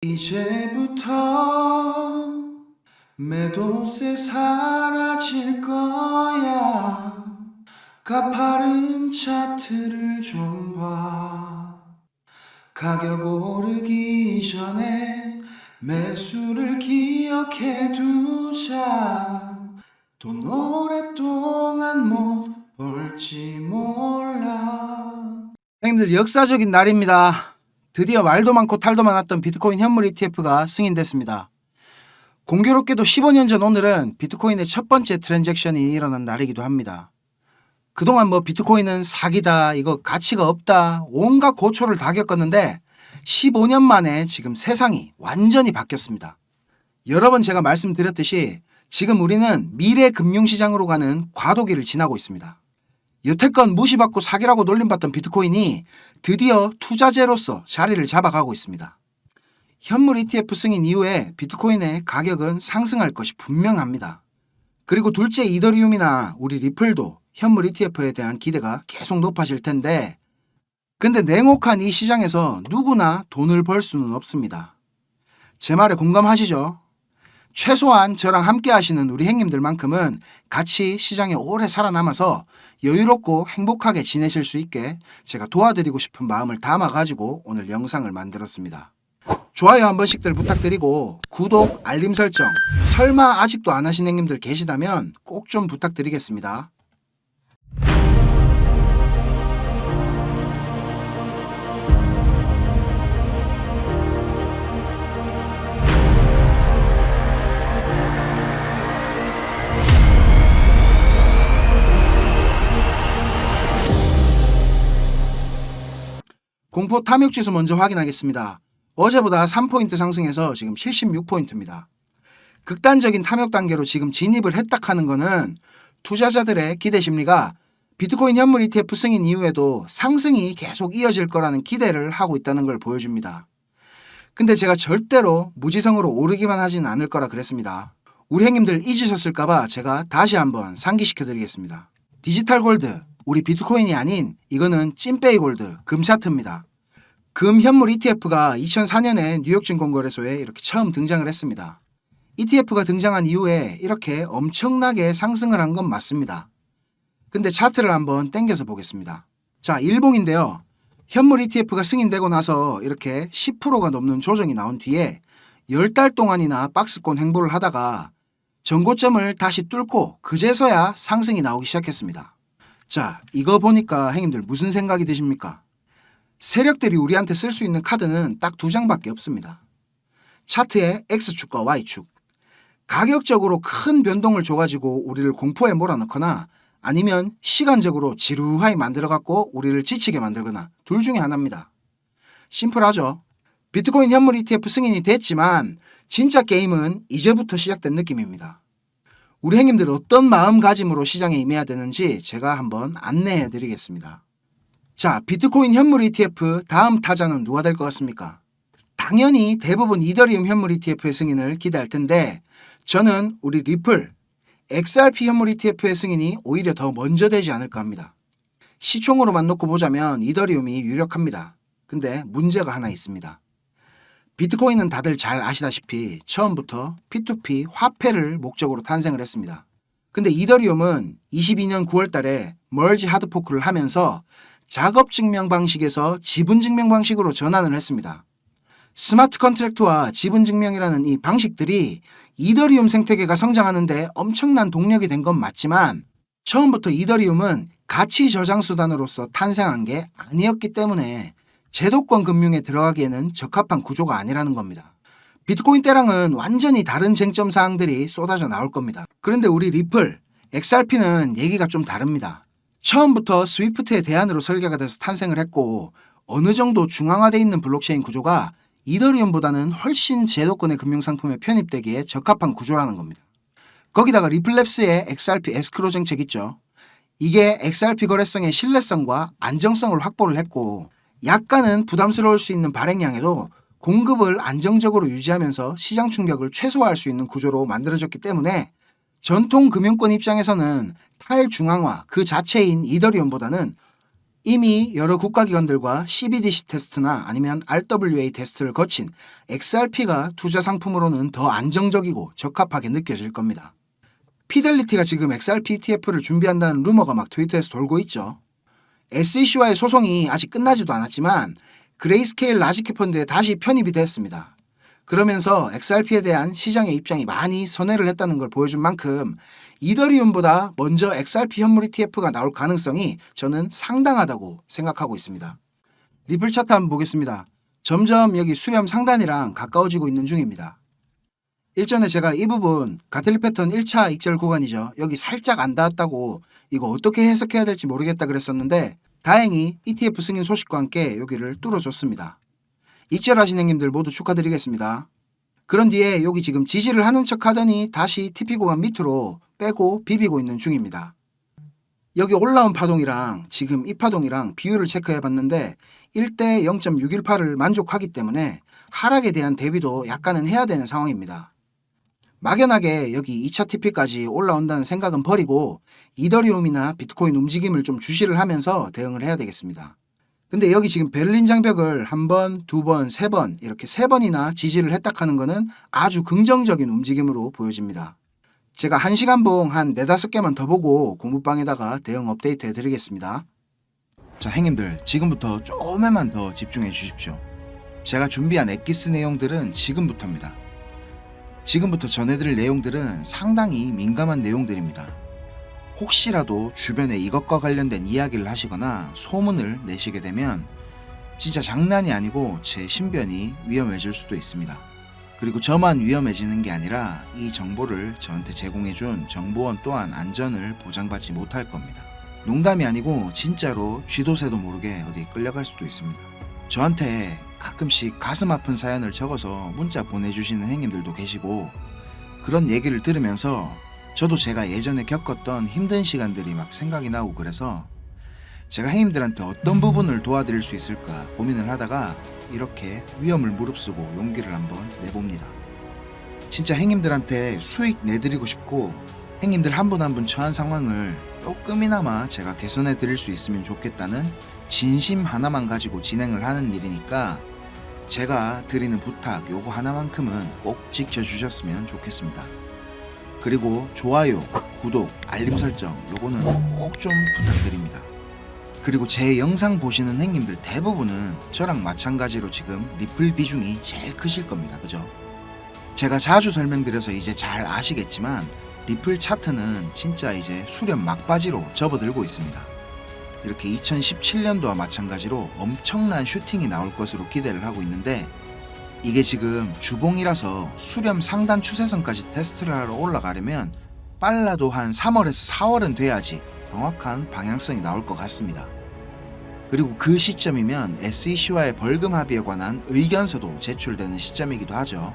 이제부터 매도세 사라질 거야. 가파른 차트를 좀 봐. 가격 오르기 전에 매수를 기억해 두자. 돈 오랫동안 못 벌지 몰라. 형님들, 역사적인 날입니다. 드디어 말도 많고 탈도 많았던 비트코인 현물 ETF가 승인됐습니다. 공교롭게도 15년 전 오늘은 비트코인의 첫 번째 트랜잭션이 일어난 날이기도 합니다. 그동안 비트코인은 사기다, 이거 가치가 없다, 온갖 고초를 다 겪었는데 15년 만에 지금 세상이 완전히 바뀌었습니다. 여러 번 제가 말씀드렸듯이 지금 우리는 미래 금융시장으로 가는 과도기를 지나고 있습니다. 여태껏 무시받고 사기라고 놀림받던 비트코인이 드디어 투자재로서 자리를 잡아가고 있습니다. 현물 ETF 승인 이후에 비트코인의 가격은 상승할 것이 분명합니다. 그리고 둘째 이더리움이나 우리 리플도 현물 ETF에 대한 기대가 계속 높아질 텐데, 근데 냉혹한 이 시장에서 누구나 돈을 벌 수는 없습니다. 제 말에 공감하시죠? 최소한 저랑 함께 하시는 우리 형님들만큼은 같이 시장에 오래 살아남아서 여유롭고 행복하게 지내실 수 있게 제가 도와드리고 싶은 마음을 담아가지고 오늘 영상을 만들었습니다. 좋아요 한 번씩들 부탁드리고 구독, 알림 설정, 설마 아직도 안 하신 형님들 계시다면 꼭 좀 부탁드리겠습니다. 공포 탐욕지수 먼저 확인하겠습니다. 어제보다 3포인트 상승해서 지금 76포인트입니다. 극단적인 탐욕 단계로 지금 진입을 했다 하는 거는 투자자들의 기대 심리가 비트코인 현물 ETF 승인 이후에도 상승이 계속 이어질 거라는 기대를 하고 있다는 걸 보여줍니다. 근데 제가 절대로 무지성으로 오르기만 하진 않을 거라 그랬습니다. 우리 형님들 잊으셨을까봐 제가 다시 한번 상기시켜 드리겠습니다. 디지털 골드, 우리 비트코인이 아닌 이거는 찐빼이 골드, 금 차트입니다. 금 현물 ETF가 2004년에 뉴욕증권거래소에 이렇게 처음 등장을 했습니다. ETF가 등장한 이후에 이렇게 엄청나게 상승을 한 건 맞습니다. 근데 차트를 한번 땡겨서 보겠습니다. 자, 일봉인데요. 현물 ETF가 승인되고 나서 이렇게 10%가 넘는 조정이 나온 뒤에 10달 동안이나 박스권 횡보를 하다가 전고점을 다시 뚫고 그제서야 상승이 나오기 시작했습니다. 자, 이거 보니까 형님들 무슨 생각이 드십니까? 세력들이 우리한테 쓸 수 있는 카드는 딱 두 장밖에 없습니다. 차트의 X축과 Y축. 가격적으로 큰 변동을 줘가지고 우리를 공포에 몰아넣거나 아니면 시간적으로 지루하게 만들어갖고 우리를 지치게 만들거나 둘 중에 하나입니다. 심플하죠? 비트코인 현물 ETF 승인이 됐지만 진짜 게임은 이제부터 시작된 느낌입니다. 우리 형님들 어떤 마음가짐으로 시장에 임해야 되는지 제가 한번 안내해 드리겠습니다. 자, 비트코인 현물 ETF 다음 타자는 누가 될 것 같습니까? 당연히 대부분 이더리움 현물 ETF의 승인을 기대할 텐데 저는 우리 리플, XRP 현물 ETF의 승인이 오히려 더 먼저 되지 않을까 합니다. 시총으로만 놓고 보자면 이더리움이 유력합니다. 근데 문제가 하나 있습니다. 비트코인은 다들 잘 아시다시피 처음부터 P2P 화폐를 목적으로 탄생을 했습니다. 근데 이더리움은 22년 9월 달에 멀지 하드포크를 하면서 작업 증명 방식에서 지분 증명 방식으로 전환을 했습니다. 스마트 컨트랙트와 지분 증명이라는 이 방식들이 이더리움 생태계가 성장하는데 엄청난 동력이 된 건 맞지만 처음부터 이더리움은 가치 저장 수단으로서 탄생한 게 아니었기 때문에 제도권 금융에 들어가기에는 적합한 구조가 아니라는 겁니다. 비트코인 때랑은 완전히 다른 쟁점 사항들이 쏟아져 나올 겁니다. 그런데 우리 리플, XRP는 얘기가 좀 다릅니다. 처음부터 스위프트의 대안으로 설계가 돼서 탄생을 했고 어느 정도 중앙화되어 있는 블록체인 구조가 이더리움보다는 훨씬 제도권의 금융상품에 편입되기에 적합한 구조라는 겁니다. 거기다가 리플랩스의 XRP 에스크로 정책 있죠. 이게 XRP 거래성의 신뢰성과 안정성을 확보를 했고 약간은 부담스러울 수 있는 발행량에도 공급을 안정적으로 유지하면서 시장 충격을 최소화할 수 있는 구조로 만들어졌기 때문에 전통 금융권 입장에서는 탈중앙화 그 자체인 이더리움보다는 이미 여러 국가기관들과 CBDC 테스트나 아니면 RWA 테스트를 거친 XRP가 투자 상품으로는 더 안정적이고 적합하게 느껴질 겁니다. 피델리티가 지금 XRP ETF를 준비한다는 루머가 막 트위터에서 돌고 있죠. SEC와의 소송이 아직 끝나지도 않았지만 그레이스케일 라지캡 펀드에 다시 편입이 됐습니다. 그러면서 XRP에 대한 시장의 입장이 많이 선회를 했다는 걸 보여준 만큼 이더리움보다 먼저 XRP 현물 ETF가 나올 가능성이 저는 상당하다고 생각하고 있습니다. 리플 차트 한번 보겠습니다. 점점 여기 수렴 상단이랑 가까워지고 있는 중입니다. 일전에 제가 이 부분 가틀리 패턴 1차 익절 구간이죠. 여기 살짝 안 닿았다고 이거 어떻게 해석해야 될지 모르겠다 그랬었는데 다행히 ETF 승인 소식과 함께 여기를 뚫어줬습니다. 익절하신 행님들 모두 축하드리겠습니다. 그런 뒤에 여기 지금 지지를 하는 척 하더니 다시 TP 구간 밑으로 빼고 비비고 있는 중입니다. 여기 올라온 파동이랑 지금 이 파동이랑 비율을 체크해 봤는데 1대 0.618을 만족하기 때문에 하락에 대한 대비도 약간은 해야 되는 상황입니다. 막연하게 여기 2차 TP까지 올라온다는 생각은 버리고 이더리움이나 비트코인 움직임을 좀 주시를 하면서 대응을 해야 되겠습니다. 근데 여기 지금 베를린 장벽을 한 번, 두 번, 세 번 이렇게 세 번이나 지지를 했다하는 거는 아주 긍정적인 움직임으로 보여집니다. 제가 1시간봉 한 4-5개만 더 보고 공부방에다가 대응 업데이트 해드리겠습니다. 자, 행님들 지금부터 조금만 더 집중해 주십시오. 제가 준비한 엑기스 내용들은 지금부터입니다. 지금부터 전해드릴 내용들은 상당히 민감한 내용들입니다. 혹시라도 주변에 이것과 관련된 이야기를 하시거나 소문을 내시게 되면 진짜 장난이 아니고 제 신변이 위험해질 수도 있습니다. 그리고 저만 위험해지는 게 아니라 이 정보를 저한테 제공해준 정보원 또한 안전을 보장받지 못할 겁니다. 농담이 아니고 진짜로 쥐도 새도 모르게 어디 끌려갈 수도 있습니다. 저한테 가끔씩 가슴 아픈 사연을 적어서 문자 보내주시는 행님들도 계시고 그런 얘기를 들으면서 저도 제가 예전에 겪었던 힘든 시간들이 막 생각이 나고 그래서 제가 행님들한테 어떤 부분을 도와드릴 수 있을까 고민을 하다가 이렇게 위험을 무릅쓰고 용기를 한번 내봅니다. 진짜 행님들한테 수익 내드리고 싶고 행님들 한 분 한 분 처한 상황을 조금이나마 제가 개선해 드릴 수 있으면 좋겠다는 진심 하나만 가지고 진행을 하는 일이니까 제가 드리는 부탁 요거 하나만큼은 꼭 지켜주셨으면 좋겠습니다. 그리고 좋아요, 구독, 알림 설정 요거는 꼭 좀 부탁드립니다. 그리고 제 영상 보시는 행님들 대부분은 저랑 마찬가지로 지금 리플 비중이 제일 크실 겁니다. 그죠? 제가 자주 설명드려서 이제 잘 아시겠지만 리플 차트는 진짜 이제 수렴 막바지로 접어들고 있습니다. 이렇게 2017년도와 마찬가지로 엄청난 슈팅이 나올 것으로 기대를 하고 있는데 이게 지금 주봉이라서 수렴 상단 추세선까지 테스트를 하러 올라가려면 빨라도 한 3월에서 4월은 돼야지 정확한 방향성이 나올 것 같습니다. 그리고 그 시점이면 SEC와의 벌금 합의에 관한 의견서도 제출되는 시점이기도 하죠.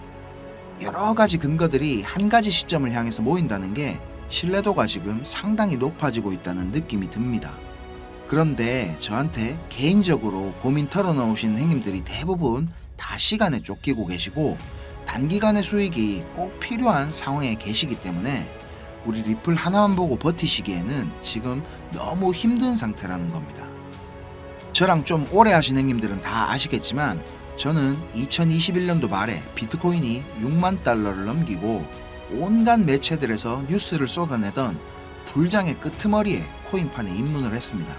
여러 가지 근거들이 한 가지 시점을 향해서 모인다는 게 신뢰도가 지금 상당히 높아지고 있다는 느낌이 듭니다. 그런데 저한테 개인적으로 고민 털어놓으신 행님들이 대부분 다 시간에 쫓기고 계시고 단기간의 수익이 꼭 필요한 상황에 계시기 때문에 우리 리플 하나만 보고 버티시기에는 지금 너무 힘든 상태라는 겁니다. 저랑 좀 오래 하신 행님들은 다 아시겠지만 저는 2021년도 말에 비트코인이 6만 달러를 넘기고 온갖 매체들에서 뉴스를 쏟아내던 불장의 끄트머리에 코인판에 입문을 했습니다.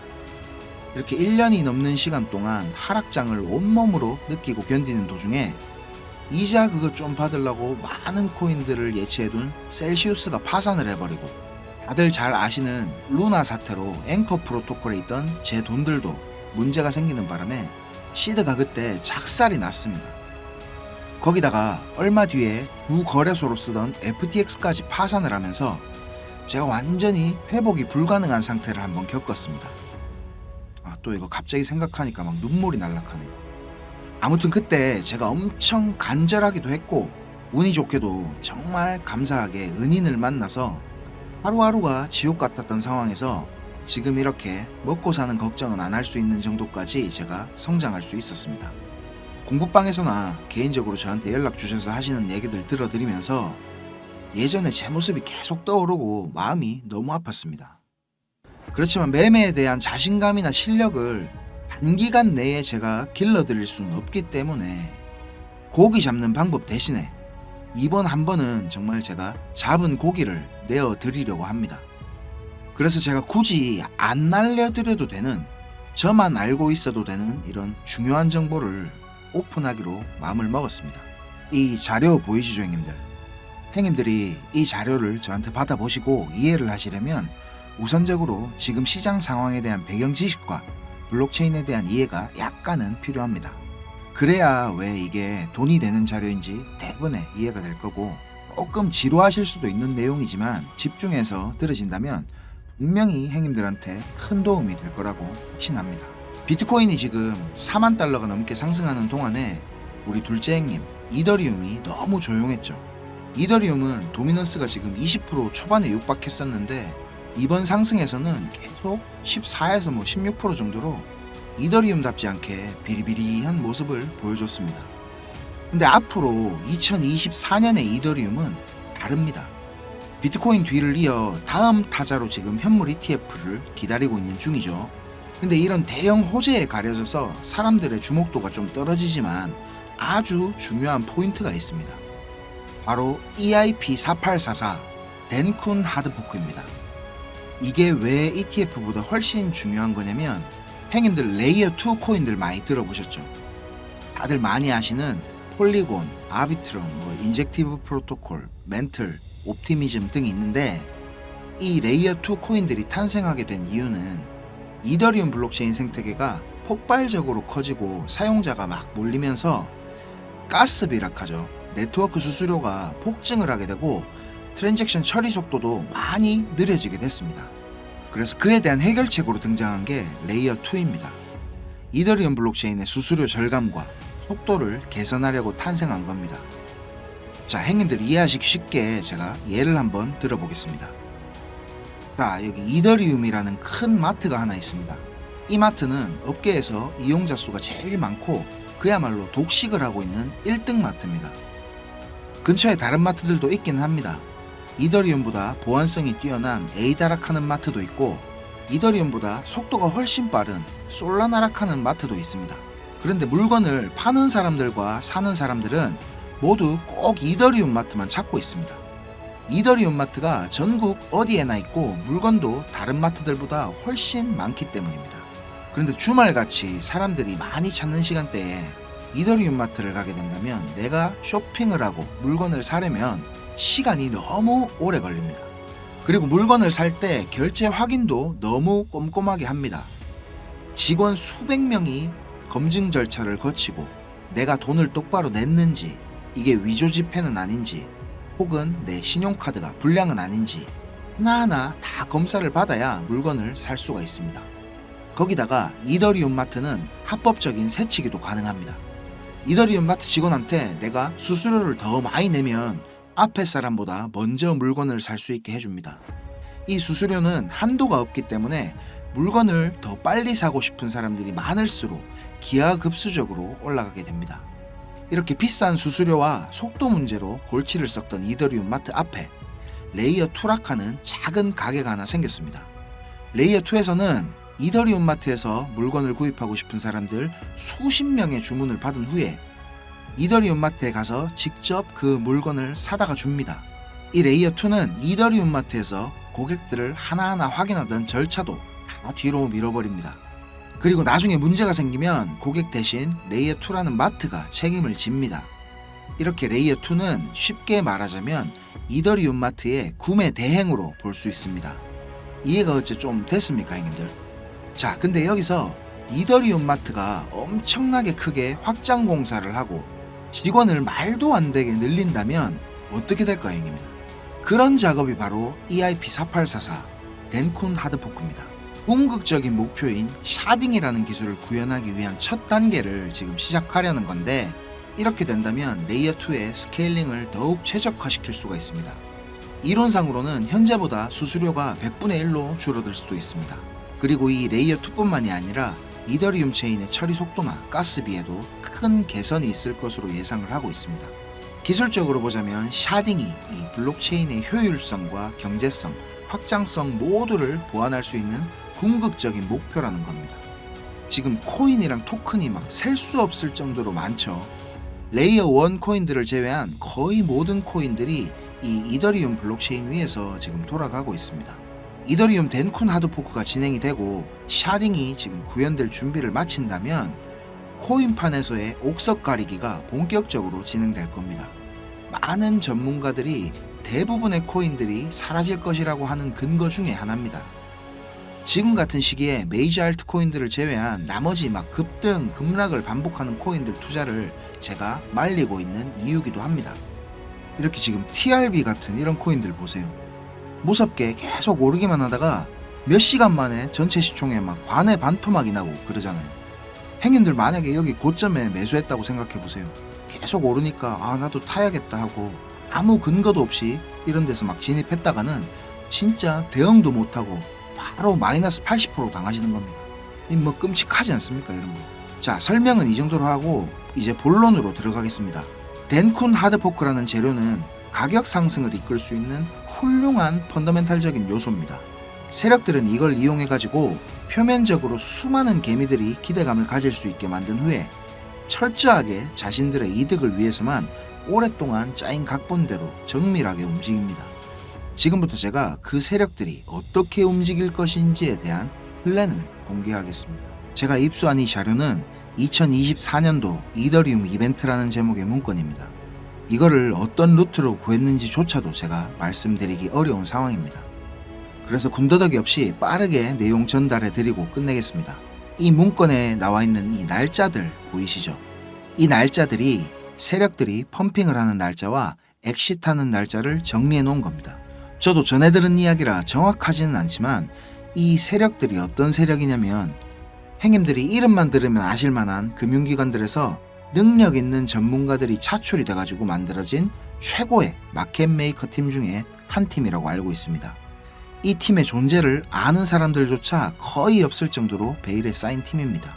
이렇게 1년이 넘는 시간 동안 하락장을 온몸으로 느끼고 견디는 도중에 이자 그거 좀 받으려고 많은 코인들을 예치해둔 셀시우스가 파산을 해버리고 다들 잘 아시는 루나 사태로 앵커 프로토콜에 있던 제 돈들도 문제가 생기는 바람에 시드가 그때 작살이 났습니다. 거기다가 얼마 뒤에 주 거래소로 쓰던 FTX까지 파산을 하면서 제가 완전히 회복이 불가능한 상태를 한번 겪었습니다. 또 이거 갑자기 생각하니까 막 눈물이 날락하네요. 아무튼 그때 제가 엄청 간절하기도 했고 운이 좋게도 정말 감사하게 은인을 만나서 하루하루가 지옥 같았던 상황에서 지금 이렇게 먹고 사는 걱정은 안 할 수 있는 정도까지 제가 성장할 수 있었습니다. 공부방에서나 개인적으로 저한테 연락 주셔서 하시는 얘기들 들어드리면서 예전에 제 모습이 계속 떠오르고 마음이 너무 아팠습니다. 그렇지만 매매에 대한 자신감이나 실력을 단기간 내에 제가 길러드릴 수는 없기 때문에 고기 잡는 방법 대신에 이번 한 번은 정말 제가 잡은 고기를 내어드리려고 합니다. 그래서 제가 굳이 안 날려드려도 되는, 저만 알고 있어도 되는 이런 중요한 정보를 오픈하기로 마음을 먹었습니다. 이 자료 보이시죠, 형님들? 형님들이 이 자료를 저한테 받아보시고 이해를 하시려면 우선적으로 지금 시장 상황에 대한 배경 지식과 블록체인에 대한 이해가 약간은 필요합니다. 그래야 왜 이게 돈이 되는 자료인지 대부분의 이해가 될 거고, 조금 지루하실 수도 있는 내용이지만 집중해서 들으신다면 분명히 형님들한테 큰 도움이 될 거라고 확신합니다. 비트코인이 지금 4만 달러가 넘게 상승하는 동안에 우리 둘째 형님 이더리움이 너무 조용했죠. 이더리움은 도미넌스가 지금 20% 초반에 육박했었는데 이번 상승에서는 계속 14에서 16% 정도로 이더리움답지 않게 비리비리한 모습을 보여줬습니다. 근데 앞으로 2024년의 이더리움은 다릅니다. 비트코인 뒤를 이어 다음 타자로 지금 현물 ETF를 기다리고 있는 중이죠. 근데 이런 대형 호재에 가려져서 사람들의 주목도가 좀 떨어지지만 아주 중요한 포인트가 있습니다. 바로 EIP4844 덴쿤 하드포크입니다. 이게 왜 ETF보다 훨씬 중요한 거냐면, 형님들 레이어 2 코인들 많이 들어보셨죠? 다들 많이 아시는 폴리곤, 아비트럼, 인젝티브 프로토콜, 멘틀, 옵티미즘 등이 있는데, 이 레이어 2 코인들이 탄생하게 된 이유는 이더리움 블록체인 생태계가 폭발적으로 커지고 사용자가 막 몰리면서 가스 비락하죠. 네트워크 수수료가 폭증을 하게 되고 트랜잭션 처리 속도도 많이 느려지게 됐습니다. 그래서 그에 대한 해결책으로 등장한 게 레이어 2입니다. 이더리움 블록체인의 수수료 절감과 속도를 개선하려고 탄생한 겁니다. 자, 형님들 이해하시기 쉽게 제가 예를 한번 들어보겠습니다. 자, 여기 이더리움이라는 큰 마트가 하나 있습니다. 이 마트는 업계에서 이용자 수가 제일 많고 그야말로 독식을 하고 있는 1등 마트입니다. 근처에 다른 마트들도 있기는 합니다. 이더리움보다 보안성이 뛰어난 에이다락하는 마트도 있고 이더리움보다 속도가 훨씬 빠른 솔라나락하는 마트도 있습니다. 그런데 물건을 파는 사람들과 사는 사람들은 모두 꼭 이더리움 마트만 찾고 있습니다. 이더리움 마트가 전국 어디에나 있고 물건도 다른 마트들보다 훨씬 많기 때문입니다. 그런데 주말같이 사람들이 많이 찾는 시간대에 이더리움 마트를 가게 된다면 내가 쇼핑을 하고 물건을 사려면 시간이 너무 오래 걸립니다. 그리고 물건을 살 때 결제 확인도 너무 꼼꼼하게 합니다. 직원 수백 명이 검증 절차를 거치고 내가 돈을 똑바로 냈는지, 이게 위조 지폐는 아닌지, 혹은 내 신용카드가 불량은 아닌지 하나하나 다 검사를 받아야 물건을 살 수가 있습니다. 거기다가 이더리움 마트는 합법적인 세치기도 가능합니다. 이더리움 마트 직원한테 내가 수수료를 더 많이 내면 앞에 사람보다 먼저 물건을 살 수 있게 해줍니다. 이 수수료는 한도가 없기 때문에 물건을 더 빨리 사고 싶은 사람들이 많을수록 기하급수적으로 올라가게 됩니다. 이렇게 비싼 수수료와 속도 문제로 골치를 썩던 이더리움 마트 앞에 레이어 2락하는 작은 가게가 하나 생겼습니다. 레이어 2에서는 이더리움 마트에서 물건을 구입하고 싶은 사람들 수십 명의 주문을 받은 후에 이더리움 마트에 가서 직접 그 물건을 사다가 줍니다. 이 레이어 2는 이더리움 마트에서 고객들을 하나하나 확인하던 절차도 다 뒤로 밀어버립니다. 그리고 나중에 문제가 생기면 고객 대신 레이어 2라는 마트가 책임을 집니다. 이렇게 레이어 2는 쉽게 말하자면 이더리움 마트의 구매 대행으로 볼 수 있습니다. 이해가 어째 좀 됐습니까, 형님들? 자, 근데 여기서 이더리움 마트가 엄청나게 크게 확장 공사를 하고 직원을 말도 안 되게 늘린다면 어떻게 될까요, 형님들? 그런 작업이 바로 EIP4844 덴쿤 하드포크입니다. 궁극적인 목표인 샤딩이라는 기술을 구현하기 위한 첫 단계를 지금 시작하려는 건데, 이렇게 된다면 레이어 2의 스케일링을 더욱 최적화시킬 수가 있습니다. 이론상으로는 현재보다 수수료가 100분의 1로 줄어들 수도 있습니다. 그리고 이 레이어 2뿐만이 아니라 이더리움 체인의 처리 속도나 가스비에도 큰 개선이 있을 것으로 예상을 하고 있습니다. 기술적으로 보자면 샤딩이 이 블록체인의 효율성과 경제성, 확장성 모두를 보완할 수 있는 궁극적인 목표라는 겁니다. 지금 코인이랑 토큰이 막 셀 수 없을 정도로 많죠. 레이어 1 코인들을 제외한 거의 모든 코인들이 이 이더리움 블록체인 위에서 지금 돌아가고 있습니다. 이더리움 덴쿤 하드포크가 진행이 되고 샤딩이 지금 구현될 준비를 마친다면 코인판에서의 옥석 가리기가 본격적으로 진행될 겁니다. 많은 전문가들이 대부분의 코인들이 사라질 것이라고 하는 근거 중에 하나입니다. 지금 같은 시기에 메이저 알트코인들을 제외한 나머지 막 급등, 급락을 반복하는 코인들 투자를 제가 말리고 있는 이유기도 합니다. 이렇게 지금 TRB 같은 이런 코인들 보세요. 무섭게 계속 오르기만 하다가 몇 시간 만에 전체 시총에 막 반의 반토막이 나고 그러잖아요. 행님들 만약에 여기 고점에 매수했다고 생각해 보세요. 계속 오르니까 아 나도 타야겠다 하고 아무 근거도 없이 이런 데서 막 진입했다가는 진짜 대응도 못하고 바로 마이너스 80% 당하시는 겁니다. 이 뭐 끔찍하지 않습니까 이런 거. 자, 설명은 이 정도로 하고 이제 본론으로 들어가겠습니다. 덴쿤 하드포크라는 재료는 가격 상승을 이끌 수 있는 훌륭한 펀더멘탈적인 요소입니다. 세력들은 이걸 이용해 가지고 표면적으로 수많은 개미들이 기대감을 가질 수 있게 만든 후에 철저하게 자신들의 이득을 위해서만 오랫동안 짜인 각본대로 정밀하게 움직입니다. 지금부터 제가 그 세력들이 어떻게 움직일 것인지에 대한 플랜을 공개하겠습니다. 제가 입수한 이 자료는 2024년도 이더리움 이벤트라는 제목의 문건입니다. 이거를 어떤 루트로 구했는지조차도 제가 말씀드리기 어려운 상황입니다. 그래서 군더더기 없이 빠르게 내용 전달해 드리고 끝내겠습니다. 이 문건에 나와 있는 이 날짜들 보이시죠? 이 날짜들이 세력들이 펌핑을 하는 날짜와 엑시트하는 날짜를 정리해 놓은 겁니다. 저도 전해 들은 이야기라 정확하지는 않지만 이 세력들이 어떤 세력이냐면 행님들이 이름만 들으면 아실만한 금융기관들에서 능력 있는 전문가들이 차출이 돼가지고 만들어진 최고의 마켓 메이커 팀 중에 한 팀이라고 알고 있습니다. 이 팀의 존재를 아는 사람들조차 거의 없을 정도로 베일에 쌓인 팀입니다.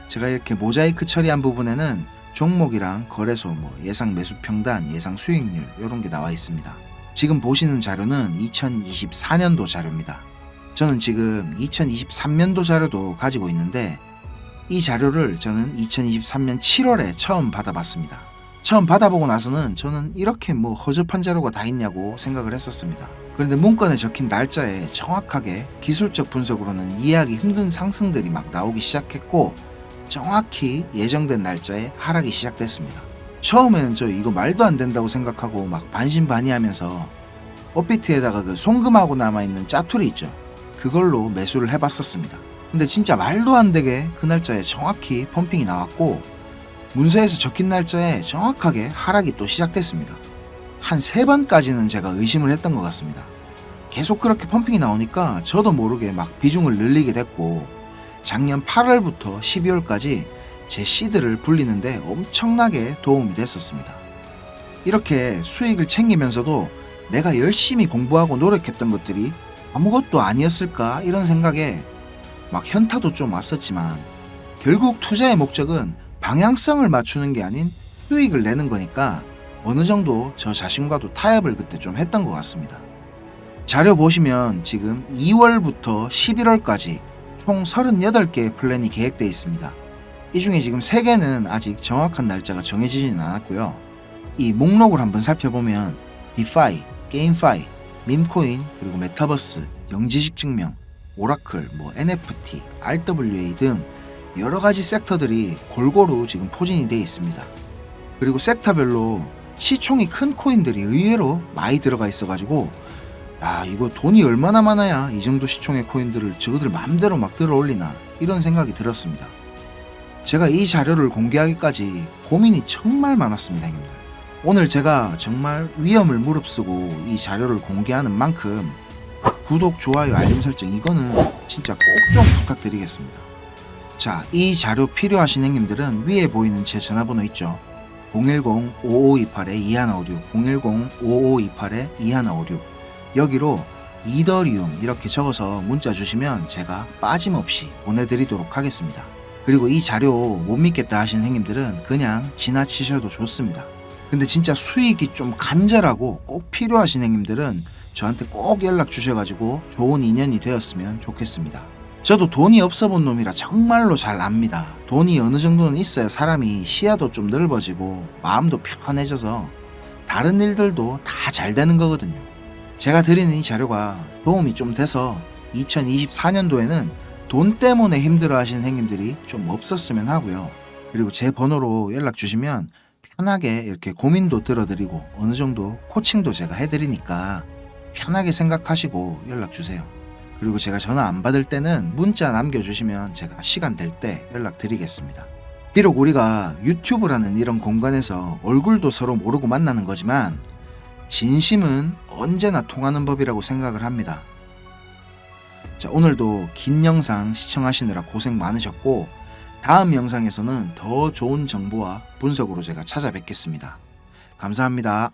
제가 이렇게 모자이크 처리한 부분에는 종목이랑 거래소, 예상 매수 평단, 예상 수익률 이런 게 나와 있습니다. 지금 보시는 자료는 2024년도 자료입니다. 저는 지금 2023년도 자료도 가지고 있는데 이 자료를 저는 2023년 7월에 처음 받아봤습니다. 처음 받아보고 나서는 저는 이렇게 허접한 자료가 다 있냐고 생각을 했었습니다. 그런데 문건에 적힌 날짜에 정확하게 기술적 분석으로는 이해하기 힘든 상승들이 막 나오기 시작했고 정확히 예정된 날짜에 하락이 시작됐습니다. 처음에는 저 이거 말도 안 된다고 생각하고 막 반신반의하면서 업비트에다가 그 송금하고 남아있는 짜투리 있죠. 그걸로 매수를 해봤었습니다. 근데 진짜 말도 안 되게 그 날짜에 정확히 펌핑이 나왔고 문서에서 적힌 날짜에 정확하게 하락이 또 시작됐습니다. 한 3번까지는 제가 의심을 했던 것 같습니다. 계속 그렇게 펌핑이 나오니까 저도 모르게 막 비중을 늘리게 됐고 작년 8월부터 12월까지 제 시드를 불리는데 엄청나게 도움이 됐었습니다. 이렇게 수익을 챙기면서도 내가 열심히 공부하고 노력했던 것들이 아무것도 아니었을까 이런 생각에 막 현타도 좀 왔었지만 결국 투자의 목적은 방향성을 맞추는 게 아닌 수익을 내는 거니까 어느 정도 저 자신과도 타협을 그때 좀 했던 것 같습니다. 자료 보시면 지금 2월부터 11월까지 총 38개의 플랜이 계획되어 있습니다. 이 중에 지금 3개는 아직 정확한 날짜가 정해지지는 않았고요. 이 목록을 한번 살펴보면 디파이, 게임파이, 밈코인, 그리고 메타버스, 영지식 증명, 오라클, NFT, RWA 등 여러가지 섹터들이 골고루 지금 포진이 되어 있습니다. 그리고 섹터별로 시총이 큰 코인들이 의외로 많이 들어가 있어가지고 이거 돈이 얼마나 많아야 이 정도 시총의 코인들을 저거들 마음대로 막 들어올리나 이런 생각이 들었습니다. 제가 이 자료를 공개하기까지 고민이 정말 많았습니다, 형님들. 오늘 제가 정말 위험을 무릅쓰고 이 자료를 공개하는 만큼 구독, 좋아요, 알림 설정 이거는 진짜 꼭 좀 부탁드리겠습니다. 자, 이 자료 필요하신 형님들은 위에 보이는 제 전화번호 있죠. 010-5528-2156 010-5528-2156 여기로 이더리움 이렇게 적어서 문자 주시면 제가 빠짐없이 보내드리도록 하겠습니다. 그리고 이 자료 못 믿겠다 하시는 형님들은 그냥 지나치셔도 좋습니다. 근데 진짜 수익이 좀 간절하고 꼭 필요하신 형님들은 저한테 꼭 연락 주셔가지고 좋은 인연이 되었으면 좋겠습니다. 저도 돈이 없어 본 놈이라 정말로 잘 압니다. 돈이 어느 정도는 있어야 사람이 시야도 좀 넓어지고 마음도 편해져서 다른 일들도 다 잘 되는 거거든요. 제가 드리는 이 자료가 도움이 좀 돼서 2024년도에는 돈 때문에 힘들어 하시는 행님들이 좀 없었으면 하고요. 그리고 제 번호로 연락 주시면 편하게 이렇게 고민도 들어드리고 어느 정도 코칭도 제가 해드리니까 편하게 생각하시고 연락 주세요. 그리고 제가 전화 안 받을 때는 문자 남겨주시면 제가 시간 될 때 연락드리겠습니다. 비록 우리가 유튜브라는 이런 공간에서 얼굴도 서로 모르고 만나는 거지만 진심은 언제나 통하는 법이라고 생각을 합니다. 자, 오늘도 긴 영상 시청하시느라 고생 많으셨고 다음 영상에서는 더 좋은 정보와 분석으로 제가 찾아뵙겠습니다. 감사합니다.